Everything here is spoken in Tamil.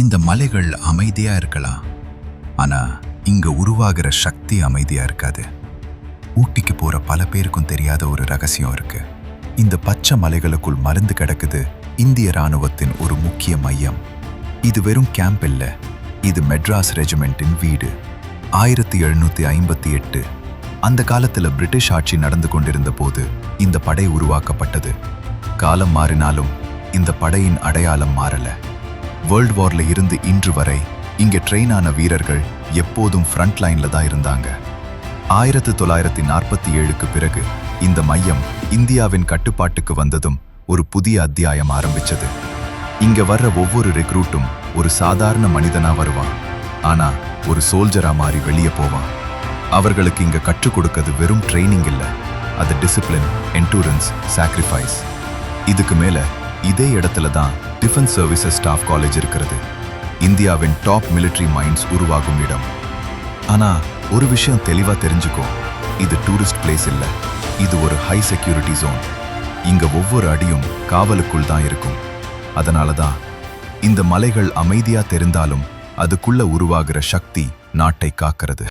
இந்த மலைகள் அமைதியா இருக்கலாம், ஆனா இங்க உருவாகிற சக்தி அமைதியா இருக்காது. ஊட்டிக்கு போற பல பேருக்கும் தெரியாத ஒரு ரகசியம் இருக்கு. இந்த பச்சை மலைகளுக்குள் மருந்து கிடக்குது இந்திய ராணுவத்தின் ஒரு முக்கிய மையம். இது வெறும் கேம்ப் இல்ல, இது மெட்ராஸ் ரெஜிமெண்டின் வீடு. 1758 அந்த காலத்துல பிரிட்டிஷ் ஆட்சி நடந்து கொண்டிருந்த போது இந்த படை உருவாக்கப்பட்டது. காலம் மாறினாலும் இந்த படையின் அடையாளம் மாறல. வேர்ல்ட் வார்ல இருந்து இன்று வரை இங்க ட்ரெயின் ஆன வீரர்கள் எப்போதும் ஃப்ரண்ட் லைன்ல தான் இருந்தாங்க. 1947க்கு பிறகு இந்த மையம் இந்தியாவின் கட்டுப்பாட்டுக்கு வந்ததும் ஒரு புதிய அத்தியாயம் ஆரம்பிச்சது. இங்க வர்ற ஒவ்வொரு ரெக்ரூட்டும் ஒரு சாதாரண மனிதனா வருவான், ஆனா ஒரு சோல்ஜரா மாறி வெளியே போவான். அவர்களுக்கு இங்க கற்றுக் கொடுக்கிறது வெறும் ட்ரைனிங் இல்ல, அது டிசிப்ளின், என்டூரன்ஸ், சாக்ரிஃபைஸ். இதுக்கு மேல இதே இடத்துல தான் டிஃபென்ஸ் சர்வீசஸ் ஸ்டாஃப் காலேஜ் இருக்கிறது, இந்தியாவின் டாப் மிலிட்டரி மைண்ட்ஸ் உருவாகும் இடம். ஆனா ஒரு விஷயம் தெளிவா தெரிஞ்சுக்கோ, இது டூரிஸ்ட் பிளேஸ் இல்ல, இது ஒரு ஹை செக்யூரிட்டி ஜோன். இங்க ஒவ்வொரு அடியும் காவலுக்குள் தான் இருக்கும். அதனால தான் இந்த மலைகள் அமைதியா தெரிந்தாலும் அதுக்குள்ள உருவாகிற சக்தி நாட்டை காக்கிறது.